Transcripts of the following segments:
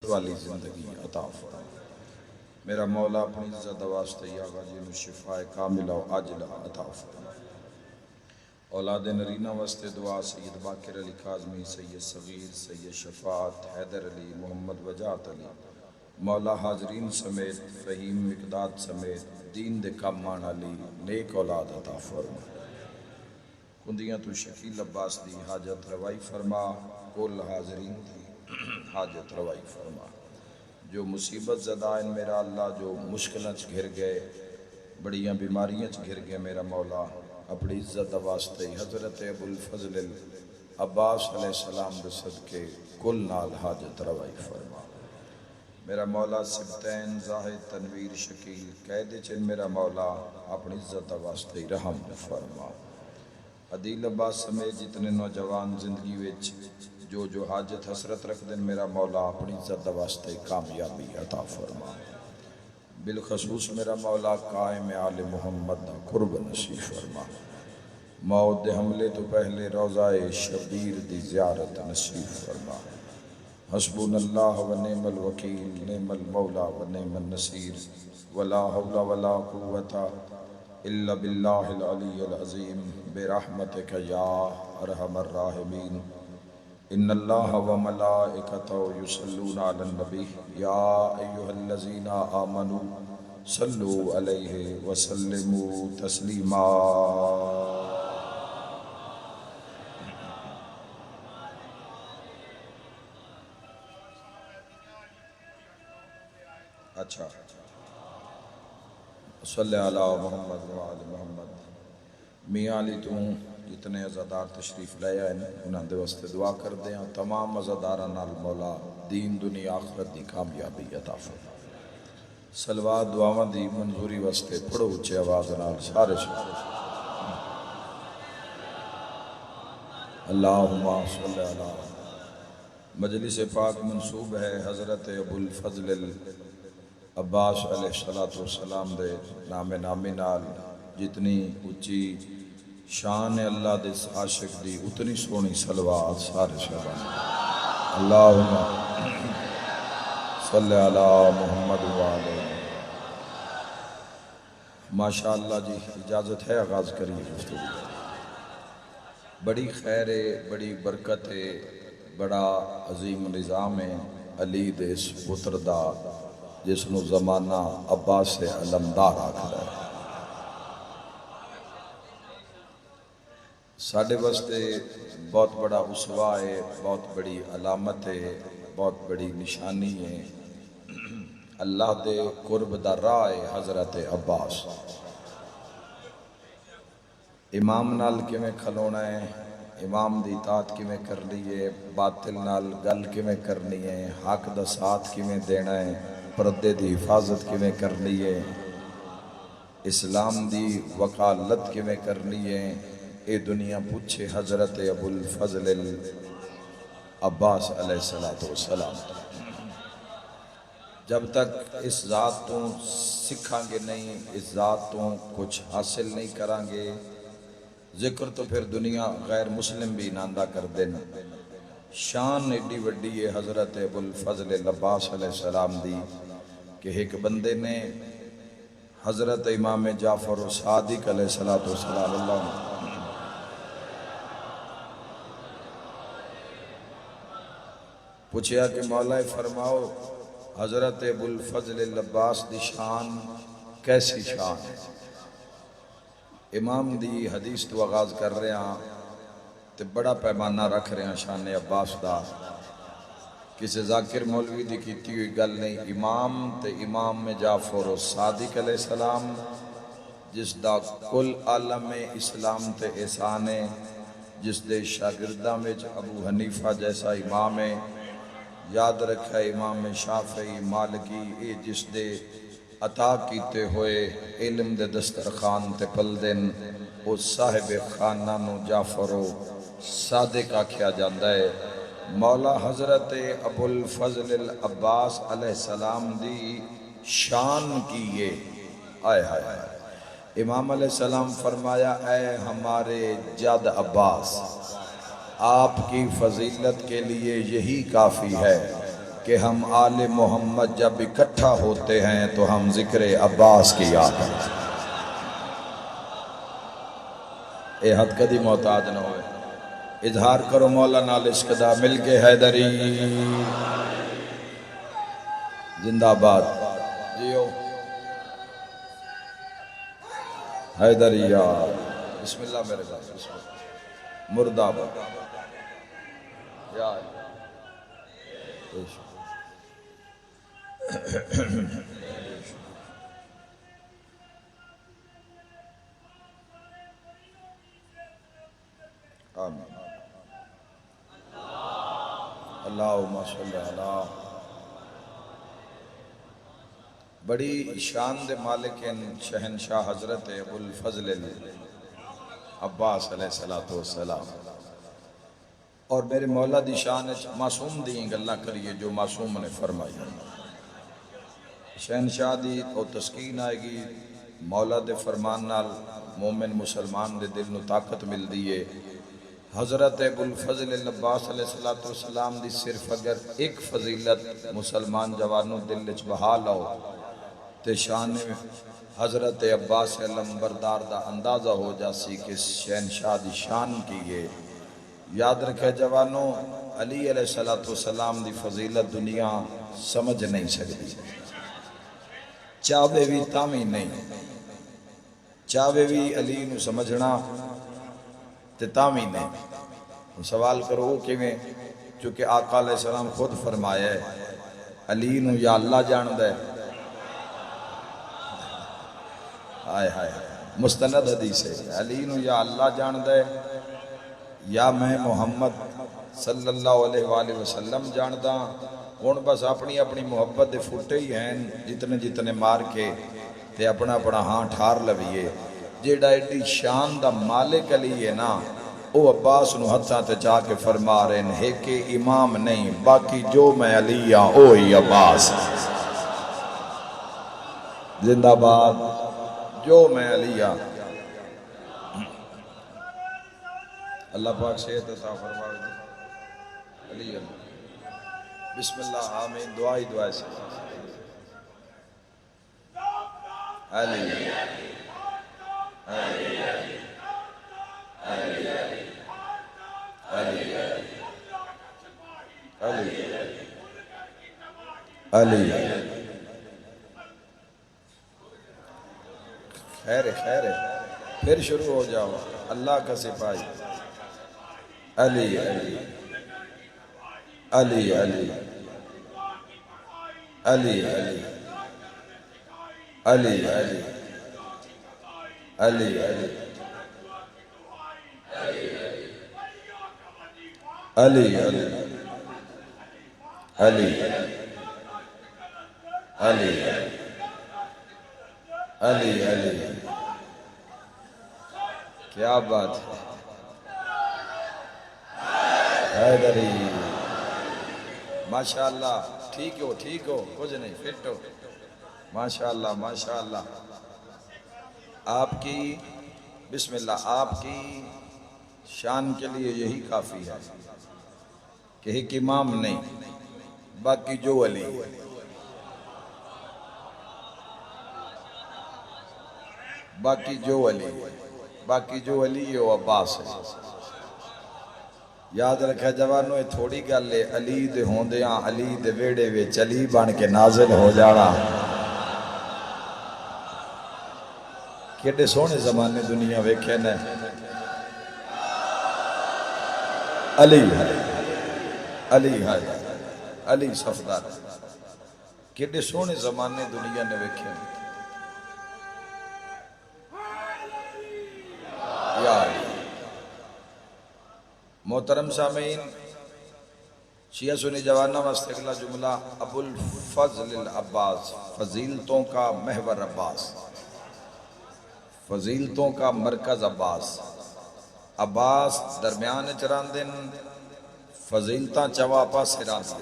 والی زندگی عطا فرما۔ میرا مولا اپنی عزت واسطے یا غازی نو شفاء کاملہ و عاجلہ عطا فرما۔ اولاد نرینہ واسطے دعا سید باقر علی کاظمی، سید صغیر، سید شفاعت، حیدر علی، محمد وجاہت علی، مولا حاضرین سمیت، فہیم مقداد سمیت، دین دے کم آن علی نیک اولاد عطا فرما۔ کندیاں تو شکیل عباس دی حاجت روائی فرما، کل حاضرین دی حاجت روائی فرما۔ جو مصیبت زدائن میرا اللہ، جو مشکلیں گھر گئے، بڑیاں بیماریاں گھر گئے، میرا مولا اپنی عزت واسطے حضرت ابو الفضل عباس علیہ السلام دے صدقے کل نال حاجت روائی فرما۔ میرا مولا سبتین زاہد تنویر شکیل قید چن میرا مولا اپنی عزت واسطے رحم فرما۔ عدیل عباس سمیت جتنے نوجوان زندگی وچ جو حاجت حسرت رکھ دن میرا مولا اپنی عزت واسطے کامیابی عطا فرما۔ بالخصوص میرا مولا قائم آل محمد دا قرب نصیب فرما۔ موت دے حملے تو پہلے روضہ شبیر دی زیارت نصیب فرما۔ حسبنا اللہ و نعم الوکیل، نعم المولا و نعم النصیر، ولا حول ولا قوت الا باللہ العلی العظیم، برحمتک یا ارحم الراحمین۔ ان اللہ و ملائکتہ یصلون علی النبی یا ایہا الذین آمنوا صلوا علیہ وسلموا تسلیما۔ اچھا صلی علی محمد و آل محمد۔ میاں علی تو جتنے عزادار تشریف لے آئے انہاں دے واسطے دعا کر دیں، تمام عزاداراں نال مولا دین دنیا آخرت دی کامیابی عطا فرما۔ صلوات دعاواں دی منظوری واسطے پڑھو اچھے آواز نال سارے اللہم صلی علی۔ مجلس پاک منصوب ہے حضرت ابو الفضل عباس علیہ السلام دے نامی نال، جتنی اچھی شان اللہ دے عاشق دی اتنی سونی صلوات سارے شہبان۔ اللہم صلی علی محمد وآلہ۔ ماشاءاللہ جی اجازت ہے آغاز کریے گفتگو۔ بڑی خیر ہے، بڑی برکت ہے، بڑا عظیم نظام ہے علی دے اس پتر دا جس نو زمانہ عباس سے علمدار آکھدا ہے۔ ساڑھے واسطے بہت بڑا اسوہ ہے، بہت بڑی علامت ہے، بہت بڑی نشانی ہے۔ اللہ دے قرب دا راہ ہے حضرت عباس۔ امام نال کیویں کھلونا ہے، امام دی اطاعت کیویں کرنی ہے، باطل نال گل کیویں کرنی ہے، حق دا ساتھ کیویں دینا ہے، پردے دی حفاظت کیویں کرنی ہے، اسلام دی وکالت کیویں کرنی ہے، اے دنیا پوچھے حضرت ابو الفضل عباس علیہ السلام۔ جب تک اس ذات تو سکھاں گے نہیں، اس ذات تو کچھ حاصل نہیں کریں گے، ذکر تو پھر دنیا غیر مسلم بھی ناندہ کر دینا۔ شان ایڈی وڈی ہے حضرت ابو الفضل عباس علیہ السلام دی کہ ایک بندے نے حضرت امام جعفر صادق علیہ السلام اللہ پوچھیا کہ مولا فرماؤ حضرت ابو الفضل عباس دی شان کیسی شان ہے؟ امام دی حدیث تو آغاز کر رہے ہیں تے بڑا پیمانہ رکھ رہے ہیں شان عباس دا، کسی ذاکر مولوی دی کیتی ہوئی گل نہیں۔ امام تے امام جعفر صادق علیہ السلام جس دا کل عالم اسلام تے احسان ہے، جس دے شاگردہ میں ابو حنیفہ جیسا امام ہے، یاد رکھا امام شافعی مالکی، اے جس دے عطا کیتے ہوئے علم دے دسترخوان تے پل دن، او صاحب خانہ نو جعفر صادق آکھیا جاندہ ہے۔ مولا حضرت ابو الفضل عباس علیہ السلام دی شان کیے آئے آئے۔ امام علیہ السلام فرمایا اے ہمارے جد عباس، آپ کی فضیلت کے لیے یہی کافی ہے کہ ہم آل محمد جب اکٹھا ہوتے ہیں تو ہم ذکر عباس کی یاد کرتے ہیں۔ اے حد کدی محتاج نہ ہوئے، اظہار کرو مولا نال عشق دا، مل کے حیدری زندہ باد جیو حیدری یار، بسم اللہ میرے ساتھ، بسم اللہ مردہ باد یا آمین۔ اللہم صلی اللہ۔ بڑی شان دے مالک شہنشاہ حضرت ابو الفضل عباس علیہ السلام، اور میرے مولا دی شان معصوم دی گلاں کریے جو معصوم نے فرمائی۔ شہنشاہ دی تو تسکین آئے گی، مولا دے فرمان نال مومن مسلمان دے دل نو طاقت مل دیئے۔ حضرت ابو الفضل عباس علیہ السلام دی صرف اگر ایک فضیلت مسلمان جوانوں دل وچ بہا لاؤ تے شان حضرت عباس علمبردار دا اندازہ ہو جاسی کہ شہنشاہ دی شان کی ہے۔ یاد رکھے جوانوں، علی علیہ السلام دی فضیلت دنیا سمجھ نہیں سکتی، چاہوے بھی تامی نہیں، چاہوے بھی علی نو سمجھنا تے تامی نہیں۔ سوال کرو کہ میں، چونکہ آقا علیہ السلام خود فرمایا ہے علی نو یا اللہ جان دے، آئے ہائے مستند حدیث ہے، علی نو یا اللہ جان دے یا میں محمد صلی اللہ علیہ وآلہ وسلم جاندہ ہوں، بس اپنی اپنی محبت دے فوٹے ہی ہیں جتنے جتنے مار کے تے اپنا اپنا ہاں ٹھار لویے۔ جیڑا ایڈی شان دا مالک علی ہے نا، او عباس نو ہتھاں تے جا کے فرما رہے ہیں، ہے کہ امام نہیں باقی جو میں علی ہاں اوہی عباس، زندہ باد جو میں علی ہاں۔ اللہ پاک صحت عطا فرمائے علی اللہ، بسم اللہ آمین، دعائی دعائی سے علی علی علی علی علی خیر خیر پھر شروع ہو جاؤ، اللہ کا سپاہی علی علی علی علی علی علی علی علی علی علی علی علی علی علی علی کیا بات ہے، حیدری ماشاءاللہ، ٹھیک ہو کچھ نہیں، فٹ ہو، ماشاءاللہ ماشاءاللہ۔ آپ کی بسم اللہ، آپ کی شان کے لیے یہی کافی ہے کہ ایک امام نہیں باقی جو علی، باقی جو علی، باقی جو علی ہے وہ عباس ہے۔ یاد رکھے جوانوں، یہ تھوڑی گل ہے علی دے ہوندیاں علی دے ویڑے وچ علی بن کے نازل ہو جانا۔ کیڑے سونے زمانے دنیا ویکھے نے، علی علی علی صفدار، کیڑے سونے زمانے دنیا نے ویکھے نے۔ یا محترم سامعین، شیعہ سنی جوانہ واسطے اگلا جملہ، ابو الفضل العباس، فضیلتوں کا محور عباس، فضیلتوں کا مرکز عباس۔ عباس درمیان چراندن، فضیلتاں چوا پاسے راندن۔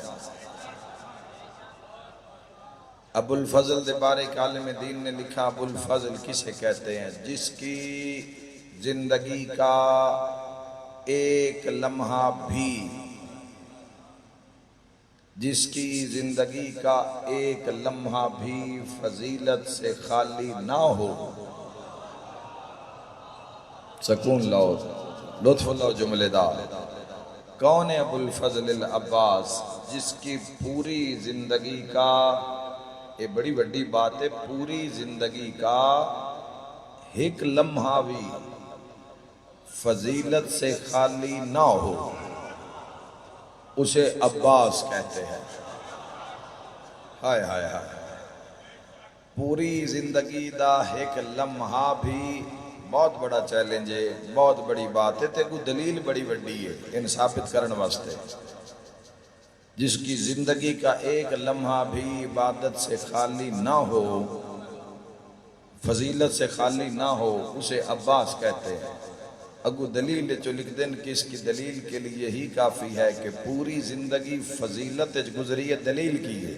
ابو الفضل دے بارے عالم دین نے لکھا، ابو الفضل کسے کہتے ہیں؟ جس کی زندگی کا ایک لمحہ بھی جس کی زندگی کا ایک لمحہ بھی فضیلت سے خالی نہ ہو. سکون لاؤ، لطف لاؤ جملے دار. کون ہے ابو الفضل العباس؟ جس کی پوری زندگی کا، یہ بڑی بڑی بات ہے، پوری زندگی کا ایک لمحہ بھی فضیلت سے خالی نہ ہو، اسے عباس کہتے ہیں. ہائے ہائے ہائے. پوری زندگی دا ایک لمحہ بھی بہت بڑا چیلنج ہے، بہت بڑی بات ہے، تے کوئی دلیل بڑی بڑی ہے ان ثابت کرنے واسطے. جس کی زندگی کا ایک لمحہ بھی عبادت سے خالی نہ ہو، فضیلت سے خالی نہ ہو، اسے عباس کہتے ہیں. اگو دلیل جو لکھ دیں کہ اس کی دلیل کے لیے ہی کافی ہے کہ پوری زندگی فضیلت گزری ہے. دلیل کی ہے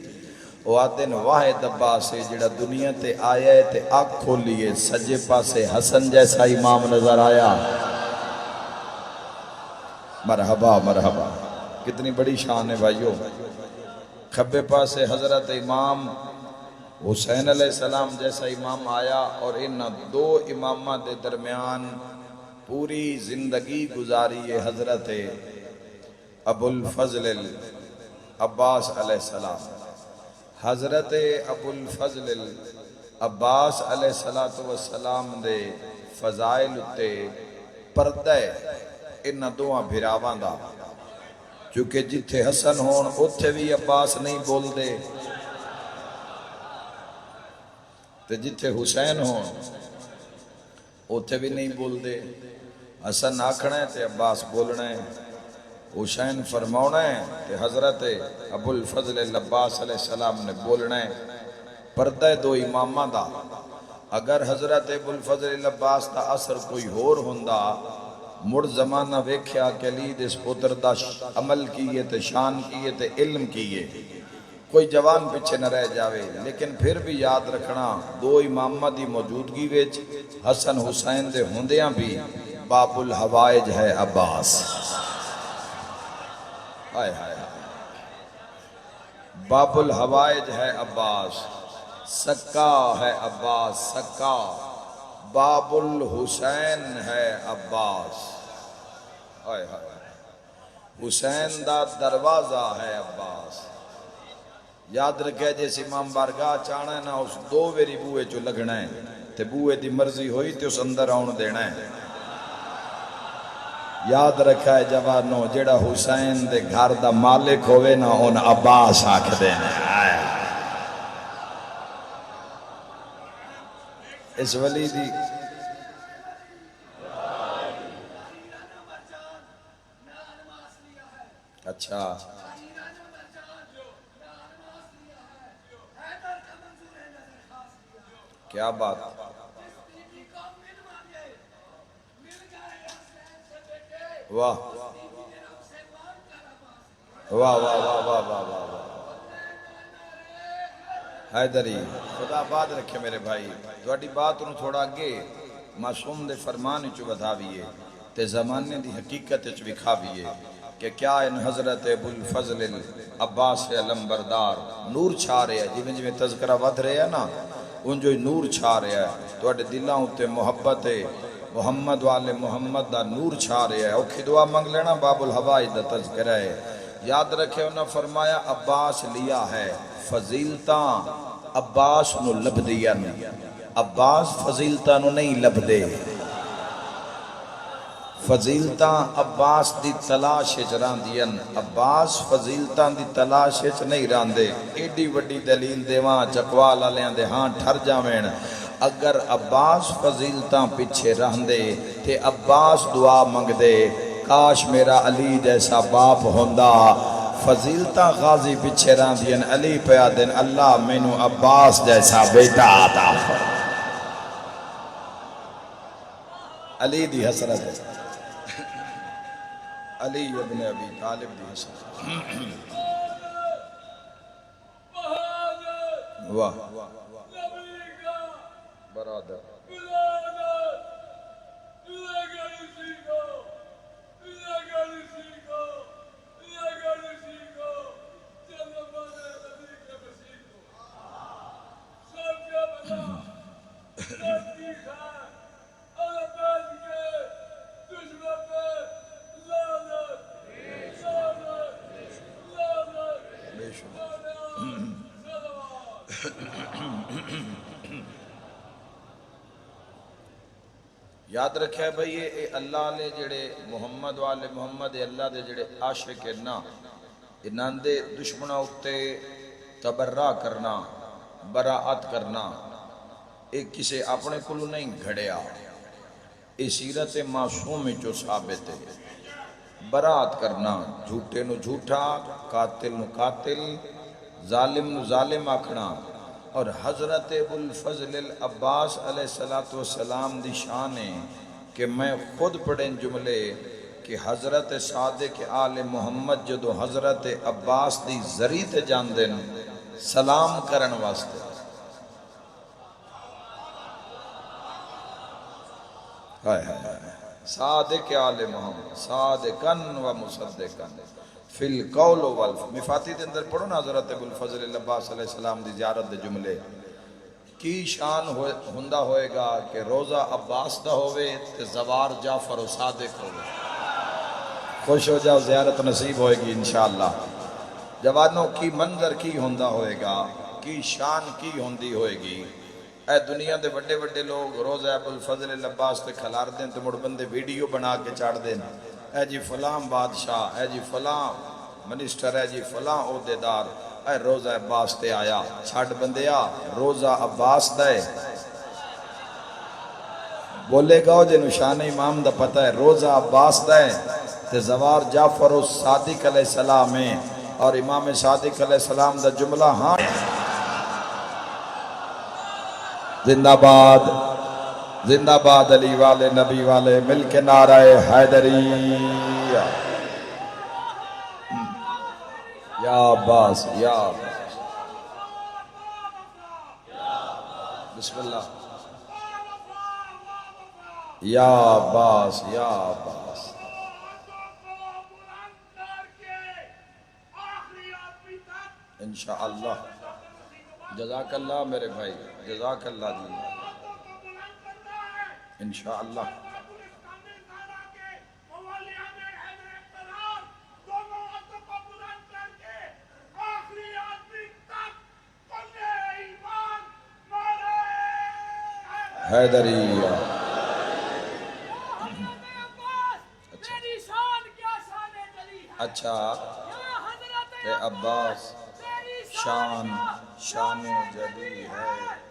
وہ آتے ہیں واحد عباس ہے جڑا دنیا تے آیا ہے تے آنکھ کھولیے سجے پاسے حسن جیسا امام نظر آیا. مرحبا مرحبا. کتنی بڑی شان ہے بھائیو. کھبے پاسے حضرت امام حسین علیہ السلام جیسا امام آیا، اور ان دو امامہ دے درمیان پوری زندگی گزاری ہے حضرت ابو الفضل العباس علیہ السلام. حضرت ابو الفضل العباس علیہ السلام دے فضائل تے پردہ ان دوہاں بھراواں دا. چونکہ جتھے حسن ہون اتھے بھی عباس نہیں بول دے، تے جتھے حسین ہون اتھے بھی نہیں بول دے. حسن آکھنا ہے تے عباس بولنا ہے، حسین فرماؤنا ہے تے حضرت ابو الفضل العباس علیہ السلام نے بولنا ہے. پردہ دو امامہ دا. اگر حضرت ابو الفضل العباس دا اثر کوئی ہور ہوندہ، مڑ زمانہ ویکھیا کہ علی دس پتر دا عمل کیے تے شان کیے تے علم کیے، کوئی جوان پیچھے نہ رہ جاوے. لیکن پھر بھی یاد رکھنا دو امامہ دی موجودگی ویچ حسن حسین دے ہوندیاں بھی باب الحوائج ہے عباس. آئے ہائے ہائے. باب الحوائج ہے عباس، سکا ہے عباس سکا. باب الحسین ہے عباس. آئے ہائے. حسین دا دروازہ ہے عباس. یاد رکھے جیس امام بارگاہ چاہنا ہے نا اس دو ویری بوئے جو لگنا ہے تے بوئے دی مرضی ہوئی تے اس اندر آن دینا ہے. یاد رکھا ہے جوانوں جڑا حسین دے گھر دا مالک ہوئے نا ان عباس آکھ دینا ہے. اس ولی دی اچھا کیا بات. واہ واہ واہ واہ واہ واہ واہ. حیدری خدا آباد رکھے میرے بھائی. تھوڑی بات انہوں تھوڑا آگے معصوم دے فرمان چو بتاویے تے زمانے دی حقیقت چو بکھاویے کہ کیا ان حضرت ابو الفضل عباس علمبردار نور چھا رہے ہیں. جی میں تذکرہ ود رہے ہیں نا ان جو نور چھا رہے ہیں تو اٹھے دلوں تے محبت محمد والے محمد دا نور چھا رہے ہیں. اوکھی دعا منگ لینا باب الحوائج دا تذکرہ ہے. یاد رکھے انہوں نے فرمایا عباس لیا ہے فضیلتاں عباس نو لب دیا نہیں. عباس فضیلتاں نو نہیں لب دے. فضیلتاں عباس دی تلاش ران دین. عباس فضیلتاں دی تلاش نہیں ران دے. ایڈی وڈی دلیل دیواں چکوال آلیاں دے ہاں ٹھر جاوین. اگر عباس فضیلتاں پیچھے رہن دے تے عباس دعا منگ دے کاش میرا علی جیسا باپ ہوندہ. فضیلتاں غازی پیچھے رہن دین علی پیا دین اللہ مینو عباس جیسا بیٹا آتا. علی دی حسرت ہے. علی ابن ابی طالب دی حسرت. واہ برادر یاد رکھے بھئی یہ اللہ لے جڑے محمد والے محمد اللہ دے جڑے عاشق ہیں نا انہاں دے دشمنہ اتے تبرہ کرنا براعت کرنا ایک کسے اپنے کلو نہیں گھڑیا اے سیرت معصوم جو ثابت ہے براعت کرنا جھوٹے نو جھوٹا قاتل نو قاتل ظالم نو ظالم آکھنا اور حضرت ابو الفضل العباس علیہ السلام دی شان ہے کہ میں خود پڑھیں جملے کہ حضرت صادق آل محمد جدو حضرت عباس دی زری تے جان دیں سلام کرن واسطے صادق آل محمد صادقن و مصدقن فی القول والفعل مفاتی دے اندر پڑھو نا حضرت ابو الفضل العباس علیہ السلام دی زیارت دے جملے کی شان ہندہ ہوئے گا کہ روزہ عباس دا ہوئے تے زوار جعفر و صادق ہوئے خوش ہو جاؤ زیارت نصیب ہوئے گی انشاءاللہ جوانوں کی منظر کی ہندہ ہوئے گا کی شان کی ہندی ہوئے گی اے دنیا دے بڑے بڑے لوگ روزہ ابو الفضل العباس تے کھلار دیں تو مڑ بندے ویڈیو بنا کے چاڑ دیں اے جی فلاں بادشاہ اے جی فلاں منسٹر اے جی فلاں عہدیدار اے روزہ عباس تے آیا چھاڑ بندیا روزہ عباس دے بولے گا جے نشان امام دا پتہ ہے روزہ عباس دے تے زوار جعفر و صادق علیہ السلام ہے اور امام صادق علیہ السلام دا جملہ ہاں زندہ باد علی والے نبی والے مل کے نعرہ حیدری یا عباس یا عباس بسم اللہ یا عباس یا عباس انشاءاللہ جزاک اللہ میرے بھائی جزاک اللہ جی انشاءاللہ حیدری اچھا کہ عباس شان جلی ہے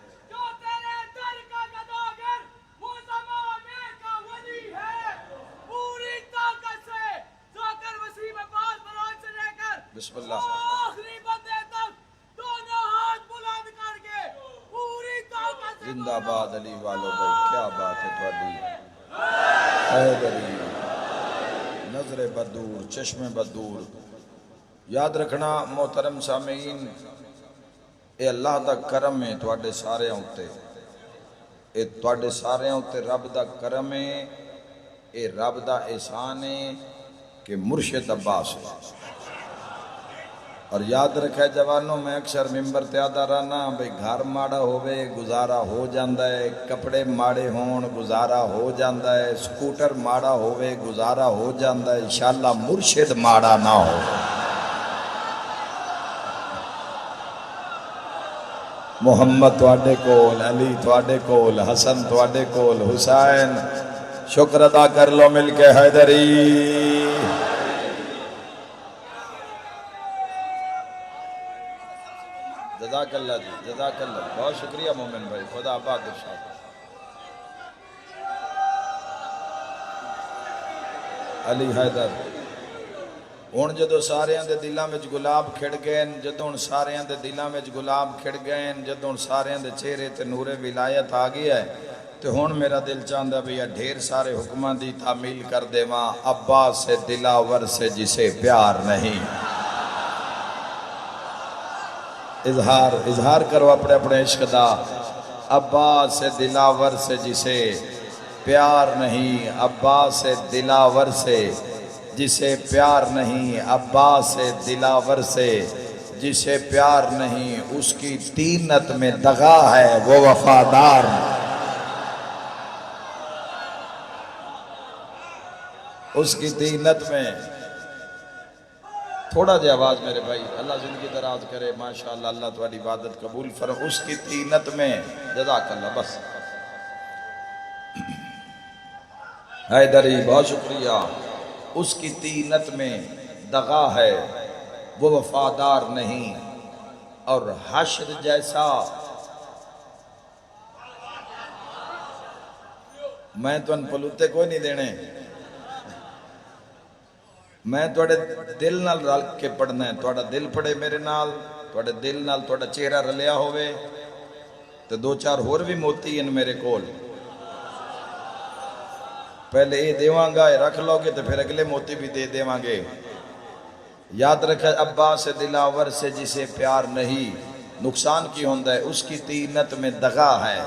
بسم اللہ زندہ باد علی والو بھائی کیا بات ہے تھوڑی حیدری نظر بدور چشم بدور یاد رکھنا محترم سامعین اے اللہ دا کرم ہے تواڈے سارے ہوتے اے تواڈے سارے ہوتے رب دا کرم ہے اے رب دا احسان ہے کہ مرشد عباس ہے اور یاد رکھے جوانوں میں اکثر ممبر تے آدھا رہنا بھئی گھر ماڑا ہوئے گزارا ہو جاندہ ہے کپڑے ماڑے ہون گزارا ہو جاندہ ہے سکوٹر ماڑا ہوئے گزارا ہو جاندہ ہے انشاءاللہ مرشد ماڑا نہ ہو محمد تواڈے کول علی تواڈے کول حسن تواڈے کول حسین شکر ادا کر لو مل کے حیدری جزاک اللہ جی جزاک اللہ بہت شکریہ مومن بھائی خدا آباد ارشاد علی حیدر ہن جدو ساریاں دے دلاں وچ گلاب کھڑ گئے جدو ہن ساریاں دے دلاں وچ گلاب کھڑ گئے جدو ہن ساریاں دے چہرے تے نور ولایت آ گیا ہے تو ہن میرا دل چاہندا بھئی ڈھیر سارے حکماں دی تعمیل کر دیواں عباس سے دلاور سے جسے پیار نہیں اظہار کرو اپنے اپنے عشق دا عباس سے دلاور سے جسے پیار نہیں عباس سے دلاور سے جسے پیار نہیں عباس سے دلاور سے جسے پیار نہیں اس کی تینت میں دغا ہے وہ وفادار اس کی تینت میں تھوڑا جی آواز میرے بھائی، اللہ زندگی دراز کرے ماشاءاللہ، اللہ تمہاری عبادت قبول فرمائے۔ اس کی تینت میں جزاک اللہ، بس حیدری بہت شکریہ۔ اس کی تینت میں دغا ہے، وہ وفادار نہیں، اور حشر جیسا، میں تو ان پلوتے کوئی نہیں دینے، میں توڑے دل نال رل کے پڑھنا ہے، توڑا دل پڑھے میرے نال، توڑے دل نال توڑا چہرہ رلیا ہوئے تو دو چار ہور بھی موتی ہیں میرے کول، پہلے یہ دیوان گا، یہ رکھ لو گے تو پھر اگلے موتی بھی دے دیوان گے۔ یاد رکھے عباس دلاور سے جسے پیار نہیں، نقصان کی ہوندہ ہے، اس کی تینت میں دغا ہے،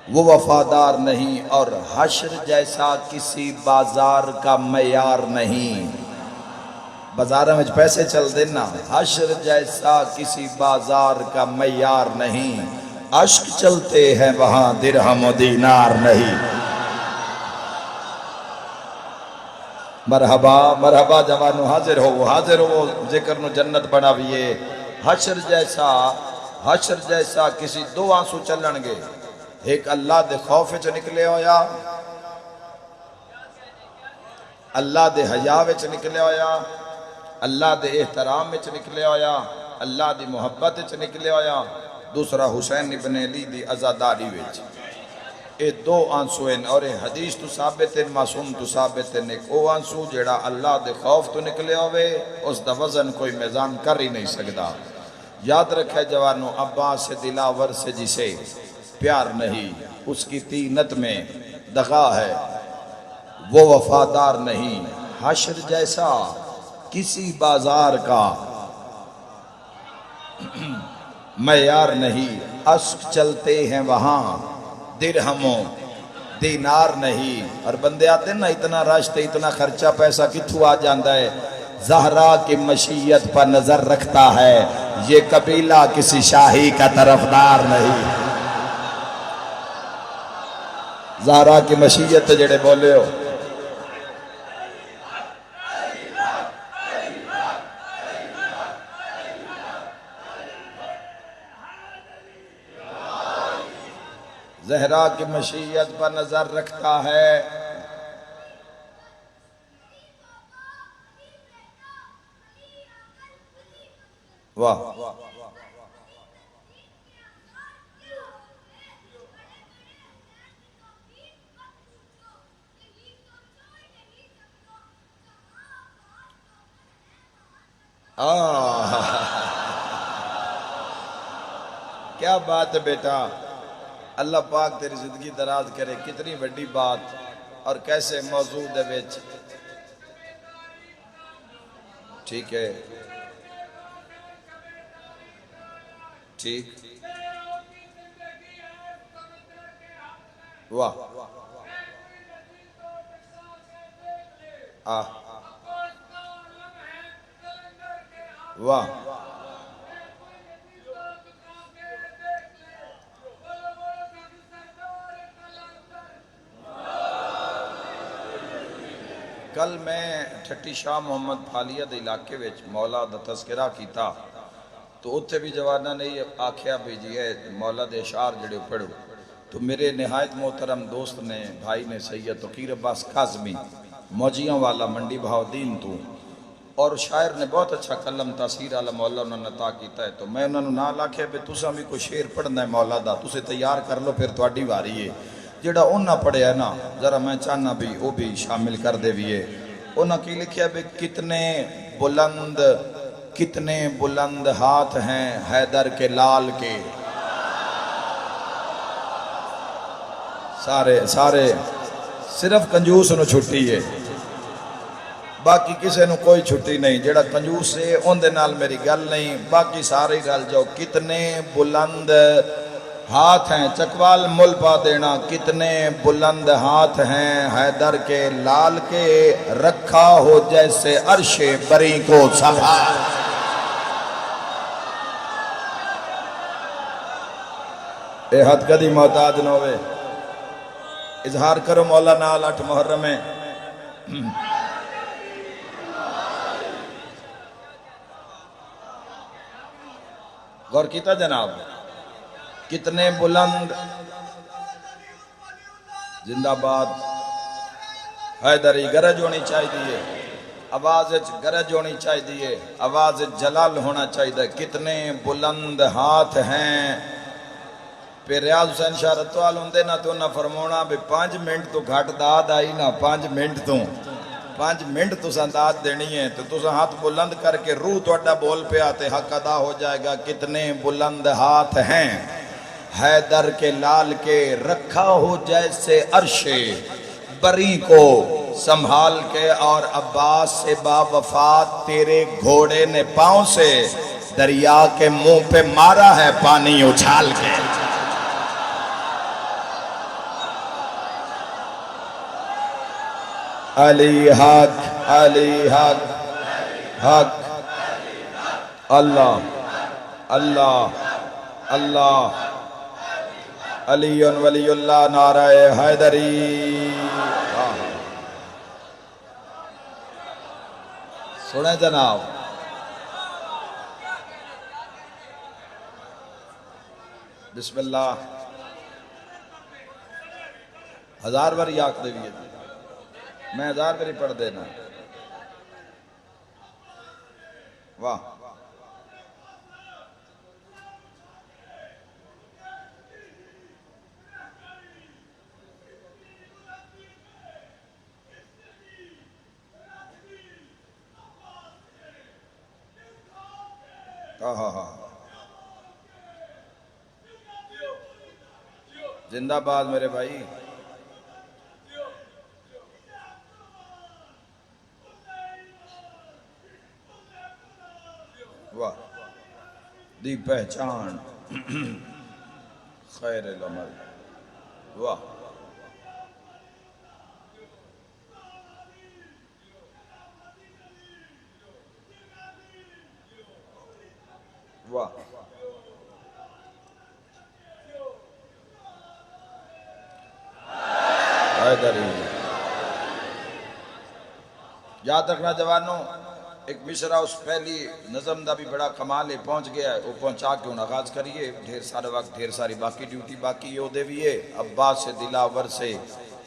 وہ وفادار نہیں، اور حشر جیسا کسی بازار کا معیار نہیں۔ بازارہ میں پیسے چل دینا، حشر جیسا کسی بازار کا معیار نہیں، اشک چلتے ہیں وہاں درہم و دینار نہیں۔ مرحبا مرحبا جوانو، حاضر ہو ذکر نو جنت بناویے۔ حشر جیسا کسی دو آنسو چلنگے، ایک اللہ دے خوف وچ نکلے ہویا، اللہ دے حیا وچ نکلے ہویا، اللہ دے احترام وچ نکلے ہویا، اللہ دی محبت وچ نکلے ہویا، دوسرا حسین ابن علی دی عزاداری وچ۔ اے دو آنسو ہیں، اور اے حدیث تو ثابت ہیں، معصوم تو ثابت ہیں، ایک او آنسو جیڑا اللہ دے خوف تو نکلے ہوئے، اس دا وزن کوئی میزان کر ہی نہیں سکدا۔ یاد رکھے جوانو، عباس دلاور سے جسے پیار نہیں، اس کی تینت میں دغا ہے، وہ وفادار نہیں، حشر جیسا کسی بازار کا معیار نہیں، اشک چلتے ہیں وہاں درہموں دینار نہیں۔ اور بندے آتے ہیں نا، اتنا رشتے اتنا خرچہ پیسہ کتھو آ جاندہ ہے، زہرا کی مشیت پر نظر رکھتا ہے، یہ قبیلہ کسی شاہی کا طرفدار نہیں۔ زہرا کی مشیت جڑے بولے ہو، زہرا کی مشیت پر نظر رکھتا ہے، واہ کیا بات ہے بیٹا، اللہ پاک تیری زندگی دراز کرے، کتنی بڑی بات، اور کیسے موضوع دے وچ، ٹھیک ہے ٹھیک، واہ واہ، کل میں ٹھٹی شاہ محمد پھالیہ دے علاقے وچ مولا دا تذکرہ کیتا، تو اتھے بھی جوانہ نے یہ آکھیا بھی جی ہے مولا دے اشعار جڑے پڑھو، تو میرے نہایت محترم دوست نے، بھائی نے، سید تقیر عباس کاظمی موجیاں والا منڈی بہاؤدین تو، اور شاعر نے بہت اچھا کلم تاثیر علی مولا انہوں نے عطا کیتا ہے، تو میں انہوں نے نہ لاکھے بھی تساں بھی کوئی شعر پڑھنا ہے مولا دا، تسے تیار کر لو، پھر تواڈی واری ہے، جڑا انہاں پڑھے ہے نا، ذرا میں چاہنا بھی وہ بھی شامل کر دے بھی ہے۔ انہاں کی لکھیا بھی کتنے بلند ہاتھ ہیں حیدر کے لال کے، سارے صرف کنجوس نو چھٹی ہے، باقی کسے نو کوئی چھٹی نہیں، جڑا کنجوس ہے ان دے نال میری گل نہیں، باقی سارے گل جاؤ۔ کتنے بلند ہاتھ ہیں، چکوال مل پا دینا، کتنے بلند ہاتھ ہیں حیدر کے لال کے، رکھا ہو جیسے عرش بری کو سنبھال۔ اے حد کدی محتاج نہ ہوئے، اظہار کرو مولا نال 8 محرم میں غور کیتا جناب؟ کتنے بلند، زندہ باد حیدری، گرج ہونی چاہیے، آواز گرج ہونی چاہیے، آواز جلال ہونا چاہیے۔ کتنے بلند ہاتھ ہیں۔ پھر ریاض حسین شاہ رتوال ہوندے نا تو نہ فرمونا بھی 5 منٹ تو گھٹ داد آئی نا، 5 منٹ تو داد دینی ہے، تو تسا ہاتھ بلند کر کے روح توڑا بول پہ آتے حق ادا ہو جائے گا۔ کتنے بلند ہاتھ ہیں حیدر کے لال کے، رکھا ہو جیسے عرش بری کو سنبھال کے، اور عباس سے باوفات تیرے گھوڑے نے پاؤں سے دریا کے منہ پہ مارا ہے پانی اچھال کے۔ علی حق، علی حق، حق، اللہ اللہ اللہ، علی ولی اللہ، نعرہ حیدری۔ سنیں جناب، بسم اللہ 1000 بار یاک دے بھی، میں 1000 بار پڑھ دینا۔ واہ، زندہ باد میرے بھائی۔ واہ، دی پہچان خیر العمل، واہ، واہ، حیدری۔ یاد رکھنا جوانوں، ایک مصرع اس پہلی نظم دا بھی بڑا کمال ہے، پہنچ گیا ہے، وہ پہنچا کے ان آغاز کریے۔ ڈھیر سارا وقت، ڈھیر ساری باقی ڈیوٹی باقی یہ دے بھی ہے۔ عباس سے دلاور سے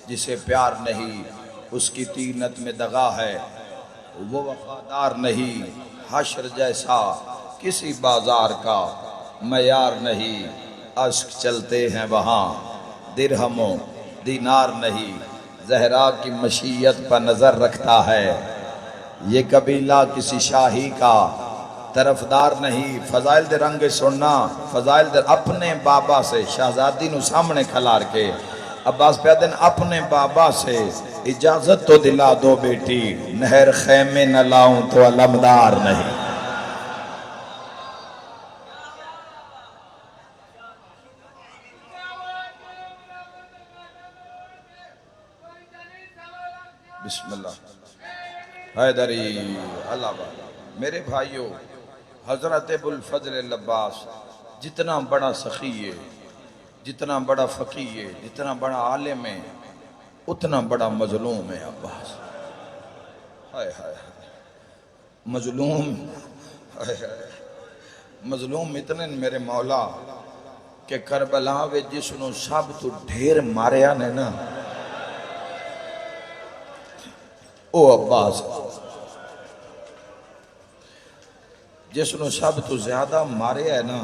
جسے پیار نہیں، اس کی تینت میں دغا ہے، وہ وفادار نہیں، حشر جیسا کسی بازار کا معیار نہیں، اشک چلتے ہیں وہاں درہم و دینار نہیں، زہرا کی مشیت پر نظر رکھتا ہے، یہ قبیلہ کسی شاہی کا طرفدار نہیں۔ فضائل دے رنگ سننا، فضائل دے اپنے بابا سے، شہزادی نو سامنے کھلار کے عباس پیادن اپنے بابا سے اجازت تو دلا دو بیٹی، نہر خیمے نہ لاؤں تو علمدار نہیں۔ بسم اللہ حیدری، اللہ بات۔ میرے بھائیو، حضرت ابوالفضل العباس جتنا بڑا سخی ہے، جتنا بڑا فقی ہے، جتنا بڑا عالم ہے، اتنا بڑا مظلوم ہے عباس۔ ہائے ہائے مظلوم، ہائے ہائے مظلوم اتنے میرے مولا کہ کربلا وے جس نو سب تو ڈھیر ماریا نے نا، او عباس، جس نو سب تو زیادہ ماریا ہے نا،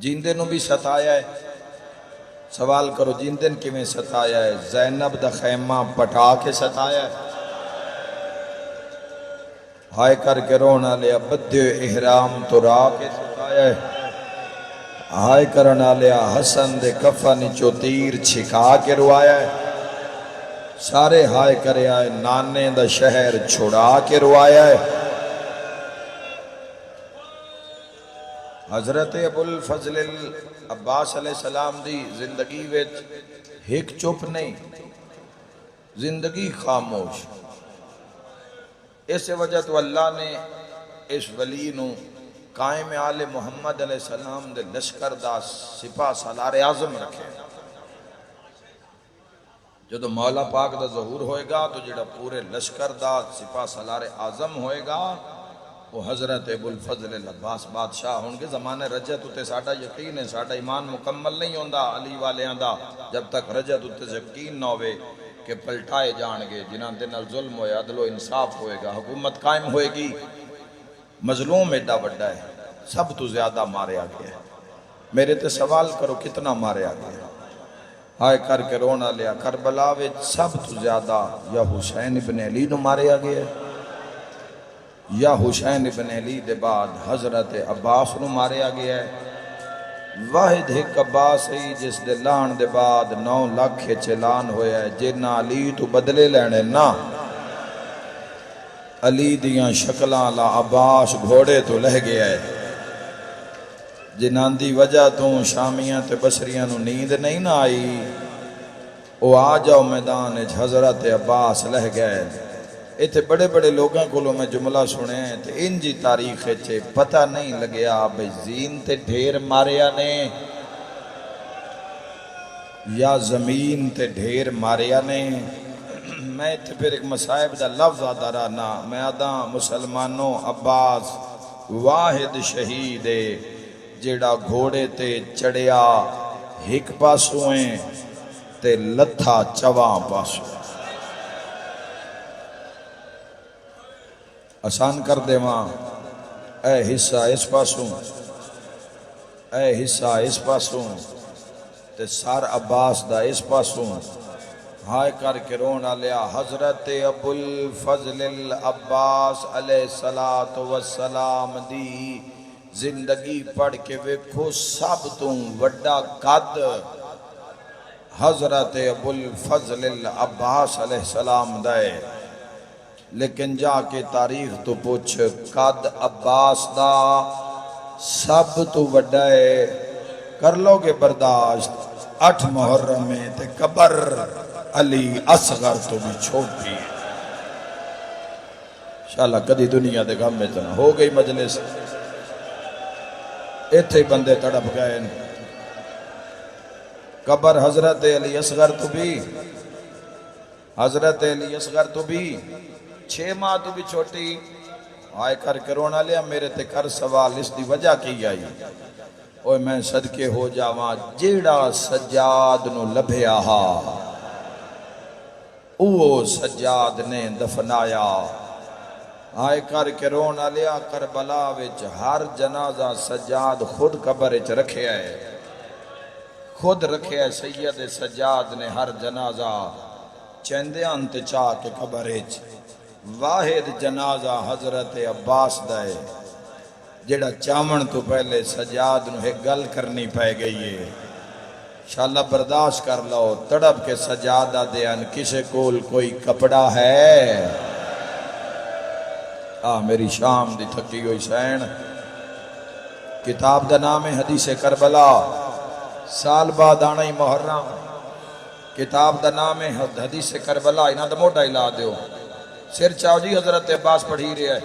جیندے نو بھی ستایا ہے۔ سوال کرو جیندن کی میں ستایا ہے؟ زینب دا خیمہ پٹا کے ستایا ہے، ہائے کر کے رونا لیا بدے احرام تو را کے ستایا ہے، ہائے کرنا لیا حسن دے کفن چو تیر چھکا کے روایا ہے، سارے ہائے کرے آئے نانے دا شہر چھوڑا کے روایا ہے۔ حضرت ابوالفضل عباس علیہ السلام دی زندگی ویچ ایک چپ نہیں، زندگی خاموش۔ اس وجہ تو اللہ نے اس ولی نو قائم آل محمد علیہ السلام دے لشکر دا سپاہ سالار اعظم رکھے۔ جدو مولا پاک دا ظہور ہوئے گا تو جڑا پورے لشکر دا سپاہ سالار اعظم ہوئے گا، وہ حضرت ابو الفضل العباس بادشاہ ہوں گے زمانے رجت اتے ساڑھا یقین ہے، ساڑھا ایمان مکمل نہیں ہوندہ علی والے آندہ جب تک رجت اتے یقین نہ ہوئے کہ پلٹائے جان گے، جنہاں دے نال ظلم ہوئے، عدل و انصاف ہوئے گا، حکومت قائم ہوئے گی۔ مظلوم ایڈا بڑا ہے، سب تو زیادہ مارے آگے ہے۔ میرے تے سوال کرو کتنا مارے آگے ہے؟ ہائے کر کے رونا لیا، کربلا وچ سب تو زیادہ یا حسین ابن علی نو مارے آگے ہے، یا حسین ابن علی دے بعد حضرت عباس نو مارے آگے ہے۔ واحد ایک عباس ہی جس دے لان دے بعد 9 لاکھ چلان ہویا ہے، جنہ علی تو بدلے لینے نا علی دیاں شکلان لا عباس گھوڑے تو لہ گیا ہے، جنہاں دی وجہ تو شامیاں تے بصریاں نو نیند نہیں نہ آئی، او آ جاؤ میدان حضرت عباس لہ گئے۔ ایتھے بڑے بڑے لوگاں کو میں جملہ سنے ہیں تے ان جی تاریخ چھے پتہ نہیں لگیا بھئی زین تے ڈھیر ماریا نے یا زمین تے ڈھیر ماریا نے۔ میں تے پھر ایک مصائب دا لفظ آدھا رہنا، میں آدھا مسلمانوں عباس واحد شہید ہے جیڑا گھوڑے تے چڑیا ہک پاسویں تے لتھا چواں پاسویں۔ آسان کر دے ماں، اے حصہ اس پاسوں، اے حصہ اس پاسوں تے سار عباس دا اس پاسوں۔ ہائے کر کے رونا لیا حضرت ابو الفضل العباس علیہ السلام دی زندگی پڑھ کے ویکھو سب تو وڈا قد حضرت ابو الفضل العباس علیہ السلام دائے، لیکن جا کے تاریخ تو پوچھ قد عباس دا سب تو وڈا ہے، کر لو گے برداشت 8 محرم میں تے قبر علی اصغر تو بھی چھوٹی ہے۔ انشاءاللہ کدی دنیا دے غم میں تنا ہو گئی مجلس، ایتھے بندے تڑپ گئے، قبر حضرت علی اصغر تو بھی، حضرت علی اصغر تو بھی 6 ماہ تو بھی چھوٹی۔ آئے کر کے رونا لیا میرے تے کر سوال اس دی وجہ کی آئی، اوہ میں صدقے ہو جاواں جیڑا سجاد نو لبھے آہا اوہ سجاد نے دفنایا۔ آئے کر کے رونا لیا کربلا وچ ہر جنازہ سجاد خود قبر وچ رکھے آئے، خود رکھے آئے سید سجاد نے ہر جنازہ چندے انت چاہ کے قبر وچ۔ واحد جنازہ حضرت عباس دائے جڑا چامن تو پہلے سجاد نو ایک گل کرنی پائے گئی ہے، انشاءاللہ برداشت کر لو، تڑپ کے سجادہ دیان کسے کول کوئی کپڑا ہے؟ میری شام دی تھکی ہوئی سین، کتاب دا نام ہے حدیث کربلا، سال بعد آنا ہی محرم، کتاب دا نام ہے حدیث کربلا، انہاں دا موٹا ہلا دیو، سر چاہو جی حضرت عباس پڑھی رہے ہیں،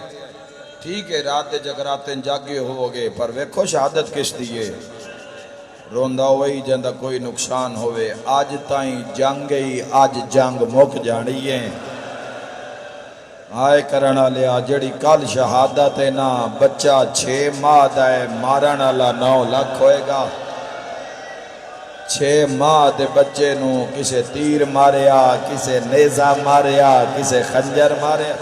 ٹھیک ہے رات دے جگراتے جاگے ہو گے پر ویکھو شہادت کس دیئے، روندہ ہوئی جندہ کوئی نقصان ہوئے، آج تائیں جنگ گئی آج جنگ موک جانی ہے۔ آئے کرنا لیا جڑی کل شہادت ہے نا بچہ 6 ماہ دائے مارنا لا 9 لاکھ ہوئے گا، 6 ماہ دے بچے نو کسے تیر ماریا، کسے نیزہ ماریا، کسے خنجر ماریا۔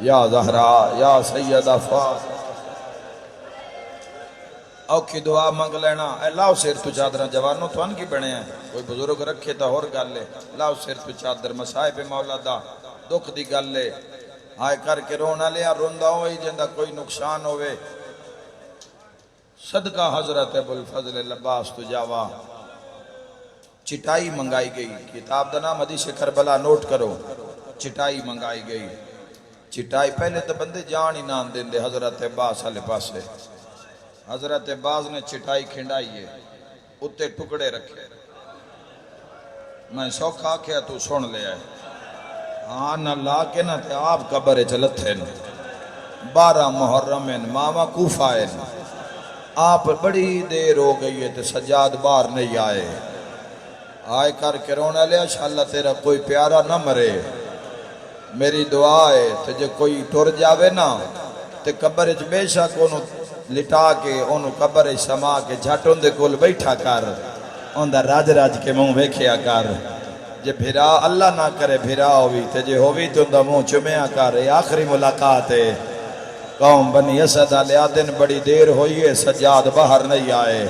یا زہرا یا سیدہ فاطمہ اوکھی دعا منگ لینا، اے لاؤ سیر تو چادرہ جوانوں تو ان کی بڑھے ہیں، کوئی بزرگ رکھے تا اور گل لے، لاؤ سیر تو چادر مسائب مولا دا دکھ دی گل لے۔ آئے کر کے رونا لیا روندہ ہوئی جندہ کوئی نقصان ہوئے، صدقہ حضرت ابو الفضل العباس تو جاوا۔ چٹائی منگائی گئی، کتاب دا نام حدیث کربلا نوٹ کرو، چٹائی منگائی گئی، چٹائی پہلے تو بندے جان ہی نان دیں دے حضرت عباس علیہ پاسے، حضرت عباس نے چٹائی کھنڈائی ہے، اتے ٹکڑے رکھے، میں سوکھا کیا تو سن لے آئے، ہاں نہ لا کے نہ تھے آپ قبر چلتے ہیں، 12 محرم ہیں، ماما کوفہ ہیں، آپ بڑی دیر ہو گئی ہے تو سجاد باہر نہیں آئے، آئے کر کے رونا لیا انشاءاللہ تیرا کوئی پیارا نہ مرے، میری دعا ہے تے جے کوئی ٹر جاوے نا تے قبر اچ بے شک انہوں لٹا کے انہوں قبر اچ سما کے جھٹ اندے کول بیٹھا کر اندہ راج راج کے منہ ویکھیا کر جے بھرا اللہ نہ کرے بھرا ہوئی تے جے ہوئی تو اندہ منہ چمیا کر یہ آخری ملاقات ہے قوم بنی اسد آلے آدن بڑی دیر ہوئی ہے سجاد باہر نہیں آئے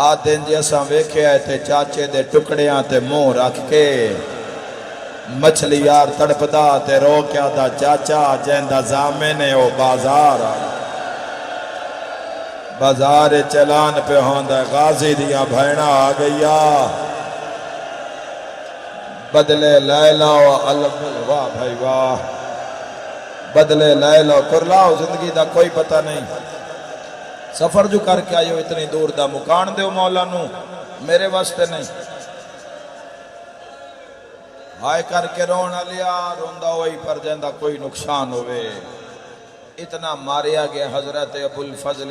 آدن جیسا ویکھے آئے تے چاچے دے ٹکڑیاں تے منہ رکھ کے مچھلی یار تڑپدا تے رو کیا دا چاچا جیندہ زامنے او بازار چلان پہ ہوندہ غازی دیا بھینا آ گیا بدلے لیلہ و علم واہ بھائی واہ بدلے لیلہ و کرلاؤ زندگی دا کوئی پتہ نہیں سفر جو کر کے آئیو اتنی دور دا مکان دیو مولا نو میرے واسطے نہیں ہائے کر کے رونا لیا روندہ ہوئی پر جندہ کوئی نقصان ہوئے اتنا ماریا گیا حضرت ابو الفضل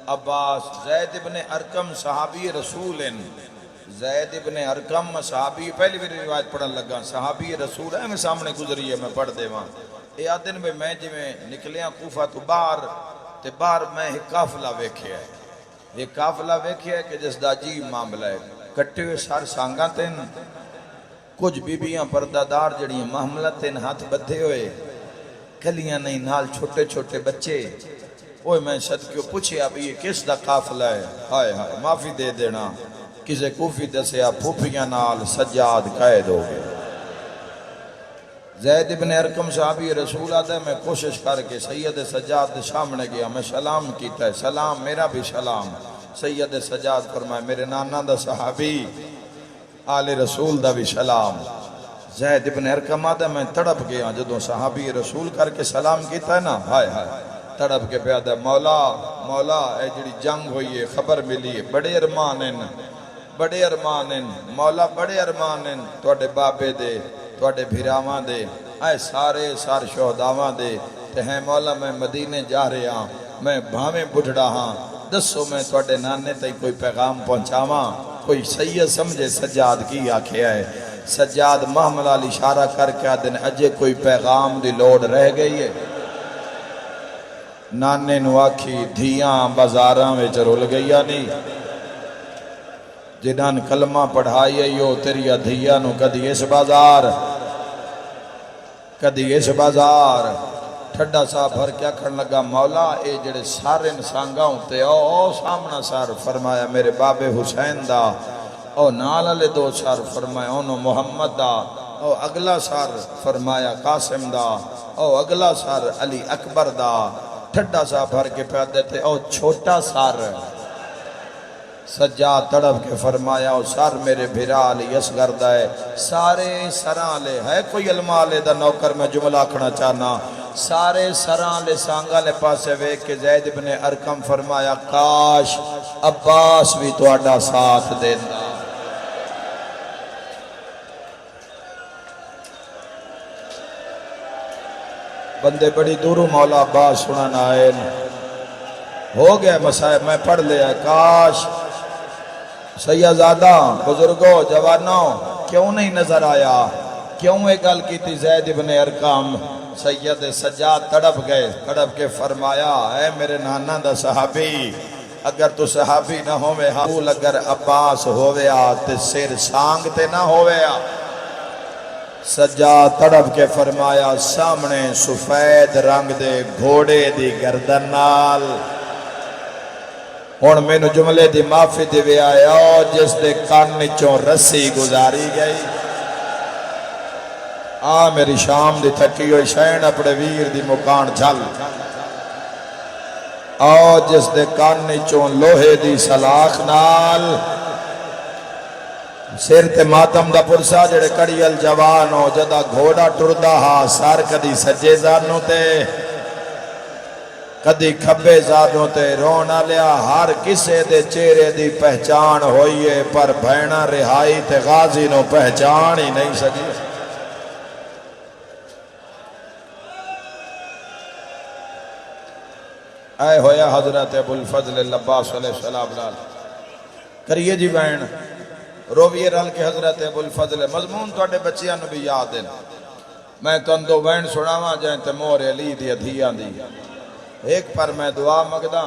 عباس زید ابن ارکم صحابی رسول زید ابن ارکم صحابی پہلی بھی روایت پڑھن لگا صحابی رسول ہے میں سامنے گزری ہے میں پڑھ دے وہاں اے آدن میں جی میں نکلیاں کوفہ تو باہر میں ایک قافلہ ویکھے ہے ایک قافلہ ویکھے ہے کہ جس دا جی معاملہ ہے کٹے ہوئے سار سانگاں تین کچھ بیبیاں پردادار جڑیاں محملت تین ہاتھ بدھے ہوئے کلیاں نہیں نال چھوٹے چھوٹے بچے اوہ میں صدقیوں پوچھے اب یہ کس دا قافلہ ہے ہائے ہائے معافی دے دینا کسے کوفی دسے آپ پھوپیاں نال سجاد قید ہو گئے زید ابن ارکم صحابی رسول آتا ہے میں کوشش کر کے سید سجاد سامنے گیا میں سلام کیتا ہے سلام میرا بھی سلام سید سجاد فرمائے میرے نانا دا صحابی آل رسول دا بھی سلام زید ابن ارکم آتا ہے میں تڑپ گیا جدوں صحابی رسول کر کے سلام کیتا ہے نا ہائے ہائے تڑپ کے پیادہ مولا اے جڑی جنگ ہوئی ہے خبر ملی ہے بڑے ارمان ہیں مولا بڑے ارمان ہیں توڑے بابے دے توڑے بھیراواں دے اے سارے شہداواں دے تے ہیں مولا میں مدینے جا رہے ہاں میں بھاویں بڑھڑا ہاں دسو میں توڑے نانے تے کوئی پیغام پہنچاواں کوئی سید سمجھے سجاد کی آکھے آئے سجاد محمل علی اشارہ کر کے آدھن اجے کوئی پیغام دی لوڑ رہ گئی ہے نانے نو آکھی دھیاں بازاراں میں رول گئی نہیں جنہاں کلمہ پڑھائی ایو تیری دھیاں نو کدی اس بازار ٹھڈا سا بھر کیا کھڑ لگا مولا اے جڑے سارے نسانگاں ہوتے او سامنا سار فرمایا میرے باب حسین دا او نال علی دو سار فرمایا انہوں محمد دا او اگلا سار فرمایا قاسم دا او اگلا سار علی اکبر دا ٹھڈا سا بھر کے پیاد دیتے او چھوٹا سار سجاد تڑپ کے فرمایا او سار میرے بھیرا علی اصغر دا ہے سارے سران لے ہے کوئی علماء لے دا نوکر میں جملہ کھنا چاہنا سارے سران لے سانگا لے پاسے ویک کے زید ابن ارکم فرمایا کاش عباس بھی تو اڈا ساتھ دینا بندے بڑی دورو مولا عباس سنانا آئے ہو گیا مسائب میں پڑھ لیا کاش سیدزادہ بزرگوں جوانوں کیوں نہیں نظر آیا کیوں ایک گل کی تھی زید ابن ارکم سید سجاد تڑپ گئے تڑپ کے فرمایا اے میرے نانا دا صحابی اگر تو صحابی نہ ہوئے حول اگر عباس ہوئے آتے سیر سانگ تے نہ ہوئے آ سجاد تڑپ کے فرمایا سامنے سفید رنگ دے گھوڑے دی گردن نال ہون میں نو جملے دی معافی دی وے آیا جس دے کان نچوں رسی گزاری گئی میری شام دی تھکی ہوئی شین اپنے ویر دی مکان جھل جس دے کان نچوں لوہے دی سلاخ نال سیر تے ماتم دا پرسا جڑے کڑیل جوانو جدا گھوڑا ٹردہ ہا سار کدی سجے زانو تے کدی کھبے زادوں تے رونا لیا ہر کسے دے چہرے دی پہچان ہوئیے پر بھینا رہائی تے غازی نو پہچان ہی نہیں سکی اے ہویا حضرت ابو الفضل العباس علیہ السلام کریے جی بہن رویے رل کے حضرت ابو الفضل مضمون توڑے بچیاں نو بھی یاد ہیں میں تن دو وین سناواں جائیں تے مور علی دی ادھیاں دی ایک پر میں دعا مگدا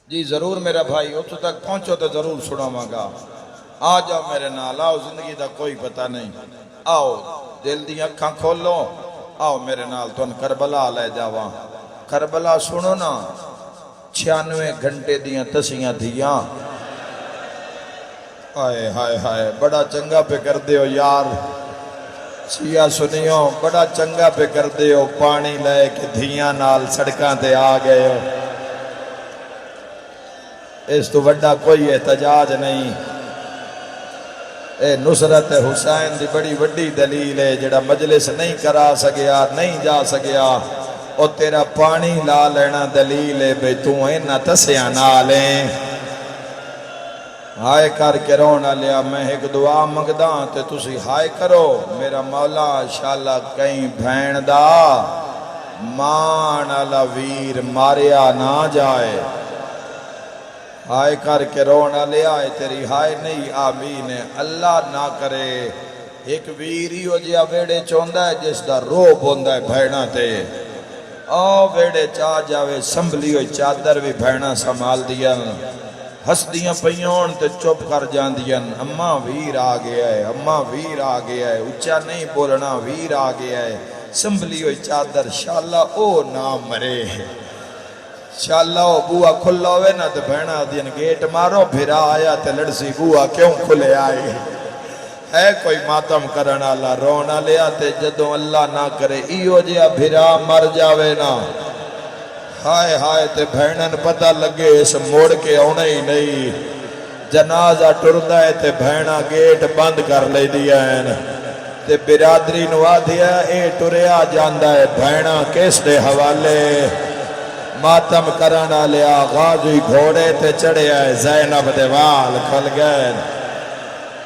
جی ضرور میرا بھائی اتو تک پہنچو تو ضرور سناواں گا آ جاؤ میرے نال آؤ زندگی دا کوئی پتہ نہیں آؤ دل دی اکھاں کھولو آؤ میرے نال تن کربلا لے جاواں کربلا سنو نا 96 گھنٹے دیاں تسیاں دھیاں آئے ہائے ہائے بڑا چنگا پہ کر دیو یار سیاہ سنیو بڑا چنگا پہ کر دیو پانی لے کے دھیاں نال سڑکاں تے آ گئے ہو اس تو بڑا کوئی احتجاج نہیں اے نصرت حسین دی بڑی وڈی دلیل ہے جڑا مجلس نہیں کرا سکیا نہیں جا سکیا او تیرا پانی لا لینا دلیل ہے بے تو اینا تسیاں نالیں ہائے کر کے رونا لیا میں ایک دعا مگداں تے تسی ہائے کرو میرا مولا انشاءاللہ کہیں بھین دا مان علا ویر ماریا نہ جائے ہائے کر کے رونا لیا ہے تیری ہائے نہیں آمین اللہ نہ کرے ایک ویری ہو جیا ویڑے چوندہ ہے جس دا روب ہوندہ ہے بھینا تے او ویڑے چاہ جاوے سنبھلی ہوئی چادر بھی بھینا سنبھال دیا ہس دیاں پیون تے چپ کر جان دیا اماں ویر آ گیا ہے اماں ویر آ گیا ہے اچھا نہیں بولنا ویر آ گیا ہے سنبھلی ہوئی چادر شاءاللہ او نہ مرے شاءاللہ او بوہ کھلا ہوئے نا تو بہنا دین گیٹ مارو بھرا آیا تے لڑسی بوہ کیوں کھلے آئے ہے کوئی ماتم کرنا اللہ رونا لیا تے جدوں اللہ نہ کرے ایو جیا بھرا مر جاوے نا ہائے ہائے تے بہنن پتہ لگے اس موڑ کے آنے ہی نہیں جنازہ ٹردہ ہے تے بہنا گیٹ بند کر لے دیا ہے تے برادری نوا دیا اے ٹریا جاندہ ہے بہنا کس دے حوالے ماتم کرانا لیا غازی گھوڑے تے چڑھے آئے زینب دے وال کھل گئے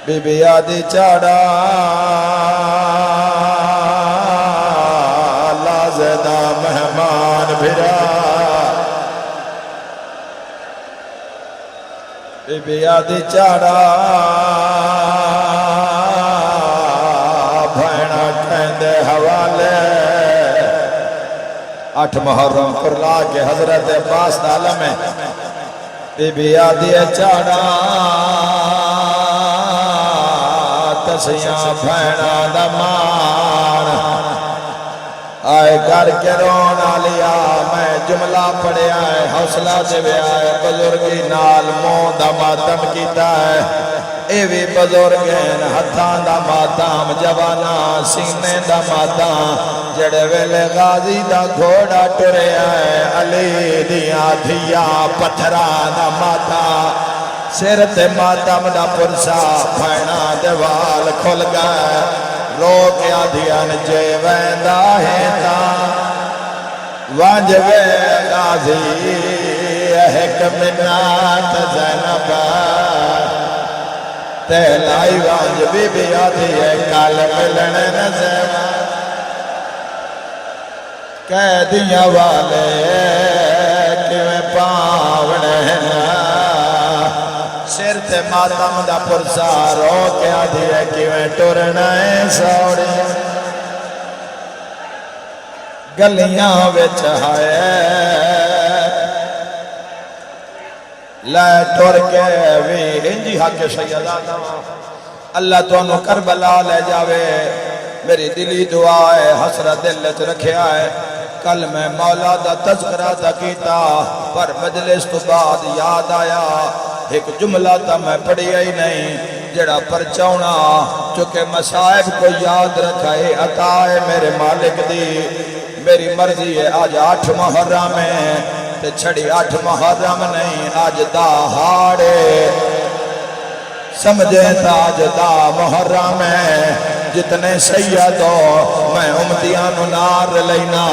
بی بی آدھی چاڑا لازدہ مہمان بھرا بی بی آدھی چاڑا بھینا کہندے حوالے 8 محرم کرلا کے حضرت عباس عالم ہے بی بی آدھی چاڑا تسیاں بھینا دمان آئے کر کے رونا لیا میں جملہ پڑے آئے حوصلہ دے آئے بزرگی نال مون دا ماتم کیتا ہے اے بھی بزرگین ہتھان دا ماتم جوانا سینے دا ماتم جڑے ویلے غازی دا گھوڑا ٹرے آئے علی دیاں دھیاں پتھران دا ماتم سر تے ماتم دا پرسا بھینا دیوال کھل گئے رو کے آدھیان جے ویندہ ہے تا وانجوے غازی ایک منات زینب تہلائی وانج بی بی آدھی ہے کال ملن نزم قیدیاں والے کیویں پاونے سر تے ماتم دا پرسا رو کے آدھی ہے کیویں ٹرنے سوڑی گلیاں وچ ہائے لے ٹر کے بھی انجی حق سیدہ اللہ تو انہوں کربلا لے جاوے میری دلی دعا ہے حسرت دل چ رکھیا ہے کل میں مولا دا تذکرہ دا کیتا پر مجلس تو بعد یاد آیا ایک جملہ تا میں پڑھیا ہی نہیں جڑا پرچونا چونکہ مصائب کو یاد رکھا ہے عطا ہے میرے مالک دی میری مرضی ہے آج 8 محرم ہے تے چھڑی 8 محرم نہیں آج دہاڑے سمجھے تاج دا محرم ہے جتنے سید ہو میں امتیانو نار لینا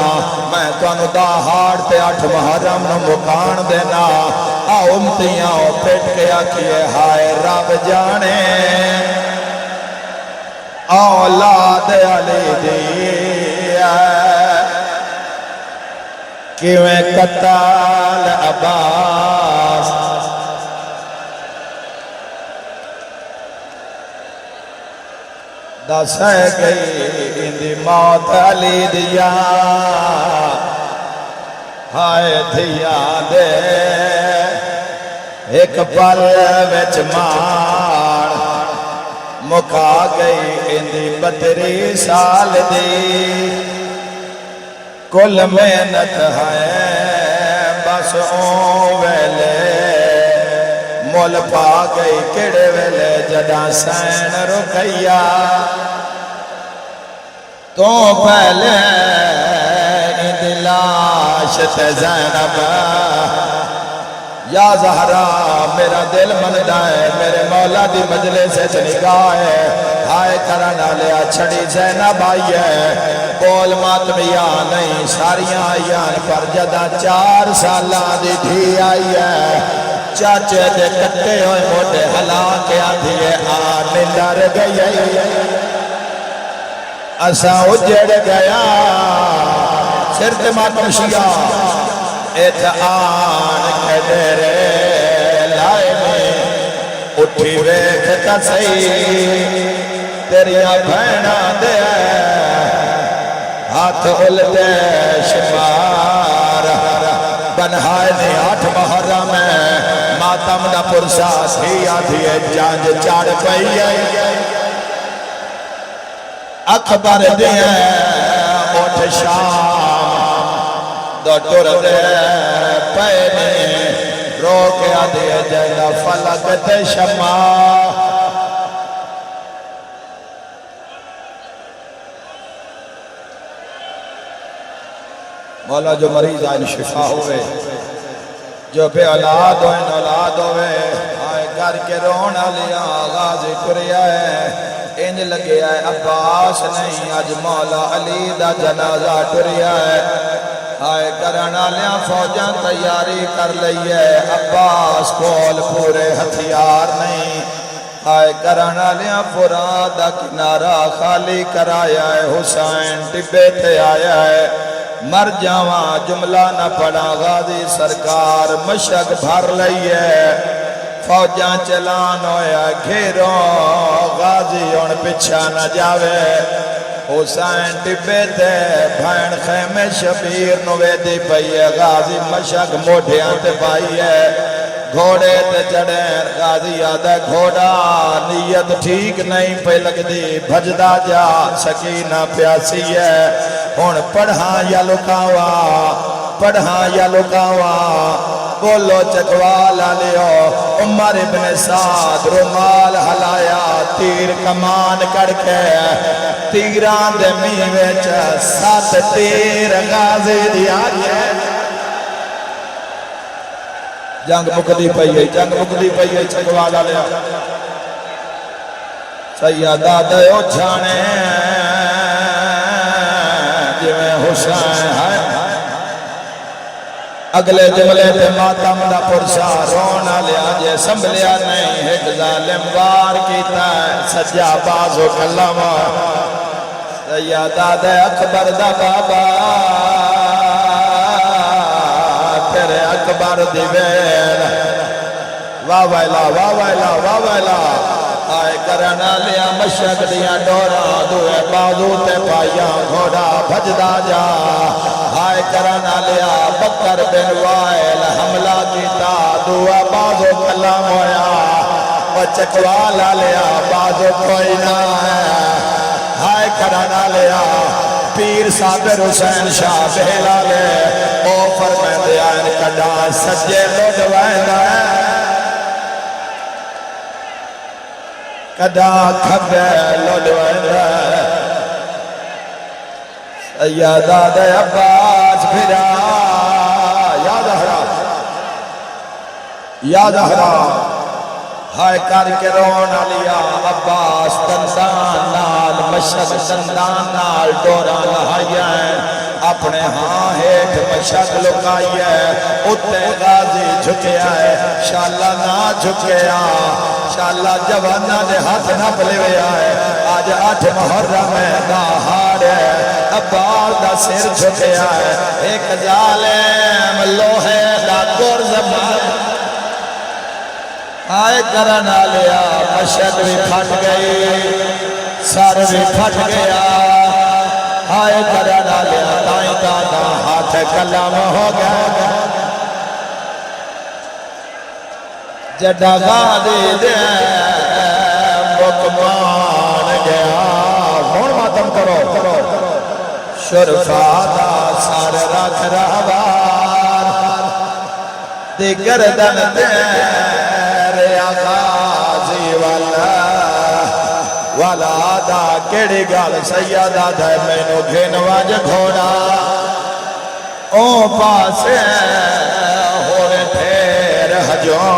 میں تانو دہاڑ تے 8 محرم نو مکان دینا آ امتیاں پھٹ کے آکھیے ہائے رب جانے اولاد علی دی کیویں قتال عباس سہ گئی اندی موت علی دیا ہائے دھیا دے ایک پل وچ مار مکا گئی اندی 32 سال دی کل محنت ہے بس اون ویلے مول پا گئی کڑے ویلے جداں سین رکیا تو پہلے اندی لاش تے زینب یا زہرا میرا دل مندا ہے میرے مولا دی مجلس سے نگاہ ہے ہائے کرنا لیا چھڑی زینب آئی ہے بول ماتمیا نہیں ساریاں آئیان پر جدہ 4 سالہ دی دھی آئی ہے چاچے دے کٹے ہوئے موٹے ہلا کے آدھی ہے آنے لر گئی اسا اجڑ گیا سرد ماتم شیعہ ایت آن کھڑے لائے میں اٹھی ویکھتا سی تیریاں بھینا دے ہاتھ اُلتے شمار بنہائے نے 8 محرم ماتم دا پرسا سی آدھی ہے جانج چاڑ پئی اکبر دیا اٹھ شام دو ٹور دے پینے روکیا دیا جائنا فلک تے شما مولا جو مریض آئین شفا ہوئے جو بے اولاد ہوئے اولاد ہوئے آئے گھر کے رونا لیا غازی کریا ہے انج لگے ہے عباس نہیں آج مولا علی دا جنازہ ٹریا ہے آئے کرنا لیا فوجاں تیاری کر لئیے عباس کول پورے ہتھیار نہیں آئے کرنا لیا فرات دا کنارہ خالی کرایا ہے حسین ٹبے تھے آیا ہے مر جاواں جملہ نہ پڑا غازی سرکار مشک بھر لئیے فوجاں چلان ہویا گھیروں غازی ان پچھا نہ جاوے حسین ٹبے تھے بھین خیمے شبیر نوے دی پئیے غازی مشک موڑیاں تے پائیے گھوڑے تے چڑھیں غازی آدھے گھوڑا نیت ٹھیک نہیں پہ لگ دی بھجدہ جا سکینہ پیاسی ہے ہون پڑھاں یا لکاوا پڑھاں یا لکاوا بولو چکوالا لیو عمر ابن سعد رومال ہلایا تیر کمان کڑ کے تیران دے میوے چا 7 تیر غازی دیا گیا جنگ مکدی پئی ہے چکوالا لیا سیدہ دیو چھانے جویں حسین ہے اگلے جملے تے ماتم دا پرسا رونا لیا جے سنبھلیا نہیں ایک ظالم وار کیتا ہے سجا بازو کلمہ سیدہ دے اکبر دا بابا تیرے اکبر دی ویل واہ ویلا واہ ویلا واہ ویلا آئے کرنا لیا مشک دیا ڈورا دوے بازو تے پائیاں گھوڑا بھجدہ جا آئے کرنا لیا بکر بن وائل حملہ کیتا دوے بازو کلام ہویا وہ چکوالا لیا بازو کوئی نہ ہے آئے کرنا لیا پیر صابر حسین شاہ بہلا لے او فرمائے دیا ان کڑا سجے لوڈوائے ہے کدا کھبے لوڈوائے سیدہ دے عباس پھرا یا زہرا ہائے کر کے رونا لیا عباس دندان نال مشک دندان نال ڈورا لہائیا ہے اپنے ہاں ہیٹ مشک لکائیا ہے اتے غازی جھکیا ہے شاءاللہ نہ جھکیا شاءاللہ جوانہ دے ہاتھ نہ پلویا ہے آج 8 محرم دا ہار ہے عباس دا سر جھکیا ہے ایک ظالم لوہے دا گرز مار آئے کرنا لیا مشک بھی پھٹ گئی سر بھی پھٹ گیا ہائے کرنا لیا تائیں دادا ہاتھ کلم ہو گیا جڈا غازی دے مکمان گیا ہون ماتم کرو شرفا دا سر رکھ رہوار دی گردن تیرے غازی والا دا کیڑی گال سیدہ دے مینو گھن وج گھوڑا او پاسے ہوئے پھیر حجوں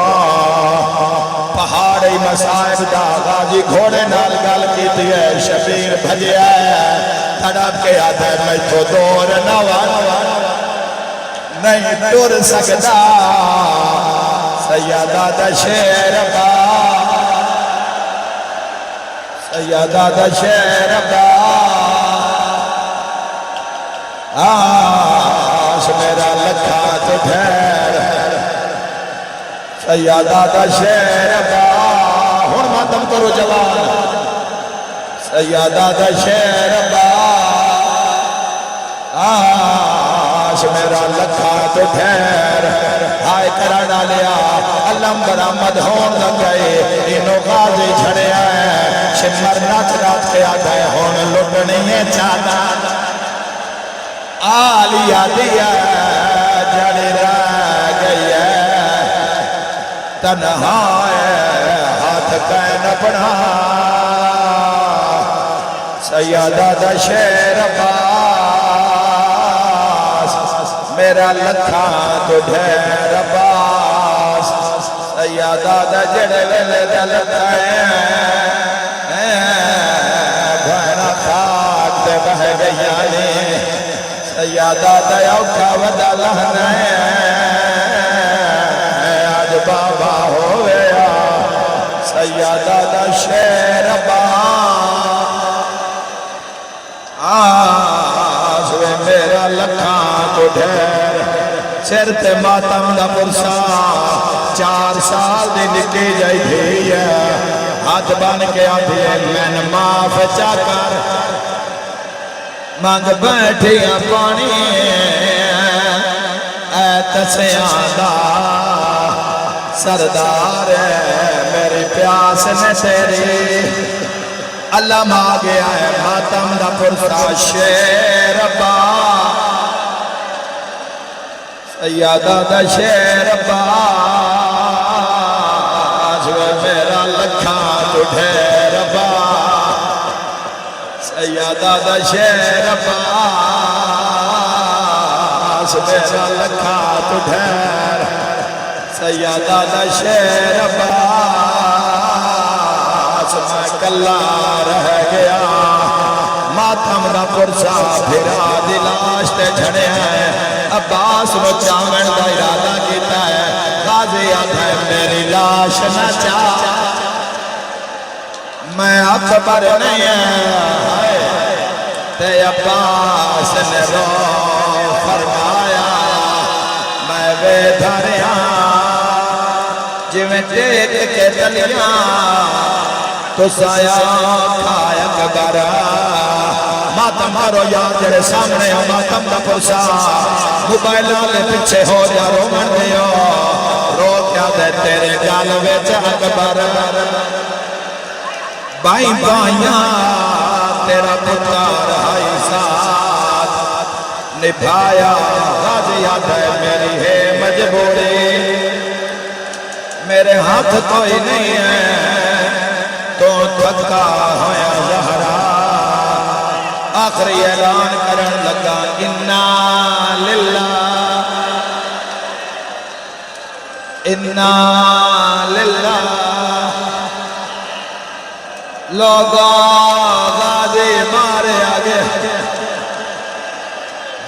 پہاڑی مسائب دا غازی گھوڑے نال گل کی دیئے شبیر بھجیا ہے تڑپ کے آدھے میں تو دور نوان نہیں ٹر سکتا سیدہ دا شیر با سیدہ دا شیر با آش میرا لکھا تو دھیر سیدہ دا شیر با ہون ماتم کرو جوان سیدہ دا شیر با آش میرا لکھا تو دھیر ہائے کرانا لیا علم برامد ہون لگئے انہوں غازی جھڑے آئے شمر نات رات کے آدھے ہون لٹنے چاہتا آلیا دیا جڑی رہ گئی ہے تنہا ہاتھ کین بڑھا سیدہ دا شیر باس میرا لکھا تو ڈھیر باس سیدہ دا جڑے لے دلتا ہے بھائنا خاک دے بہ گیا نے سیدہ دا اوکھا ودا لہنا ہے آج بابا ہویا سیدہ دا شیر آج وے میرا لکھاں تو ڈھیر سر تے ماتم دا پرسا 4 سال دی نکی جائی تھی ہاتھ بان کے آدھی میں معاف چاکر مانگ بیٹھیاں پانی اے تسیاں دا سردار میری پیاس نے تیری اللہ مانگیا ہے ماتم دا پرسا شیر با سیدہ دا شیر باز میرا لکھا تو ڈھیر باز سیدہ دا شیر باز میرا لکھا تو ڈھیر سیدہ دا شیر باز میں کلا رہ گیا ماتم دا پرسا پھرا دلاش تے جھڑے ہیں عباس وہ چاون دا ارادہ کیتا ہے غازی آدھے میری لاش نہ چاہ میں اکبر نہیں ہے تے عباس نے رو فرمایا میں وے دھریاں جو میں دیکھ کے دلیاں تو سایہ کھایا کبر ماتم کرو یاد جڑے سامنے ہو ماتم دا پرسا موبائلہ لے پچھے ہو یا رو من دیو رو کیا دے تیرے گالوے اکبر بائی بائیاں تیرا پتار ہائی ساتھ نبھایا غازی یاد ہے میری ہے مجبوری میرے ہاتھ کوئی نہیں ہے تو تھکا ہویا زہرا آخری اعلان کرن لگا انا للہ لوگا غازی مارے آگے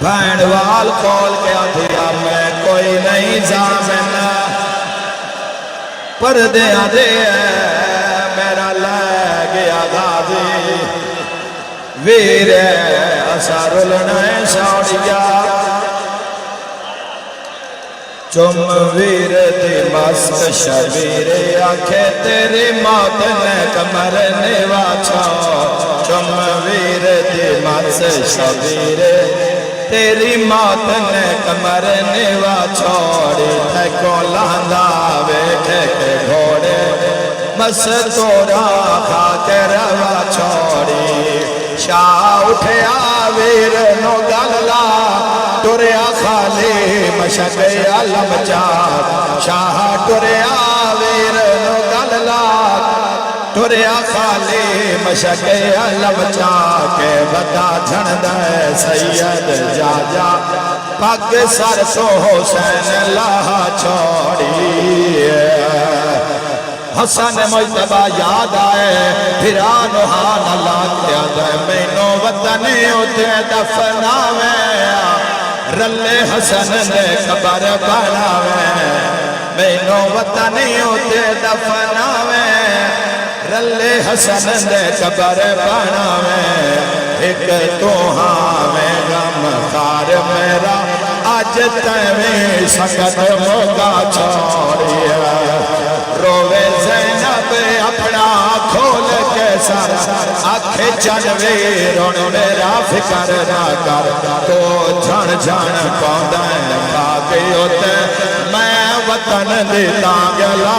بھین وال کھول کے آدھیا میں کوئی نہیں زامن پردے آدھے میرا لے گیا غازی ویر اثر لنے ساڑیا چم ویر دی مست شبیر آنکھے تیری موت نے کمر نیوا چھوڑ چم ویر دی مست شبیر تیری موت نے کمر نیوا چھوڑی تھے کو لاندہ بیٹھے کے گھوڑے بس تورا کھا کے روا چھوڑی شاہ اٹھیا ویر نو گللا ٹریا خالی مشک علم چار شاہ ٹریا ویر نو گللا ٹریا خالی مشک علم چار کے بتا جھن دے سید جا جا پاک سر تو حسین اللہ چھوڑی حسن مجتبہ یاد آئے پھران حان اللہ کیا جائے مینو وطنی اتے دفناوے رلے حسن نے قبر بناوے مینو وطنی اتے دفناوے رلے حسن نے قبر بناوے ایک تو ہاں میں غم خار میرا آج تیویں سکت موقع چھوڑیا روے زینب اپنا کھول کے سر آنکھیں چنوی رون میرا فکر نہ کر تو جھن جھن پاندیں کھا کے ہوتے میں وطن دیتا گلا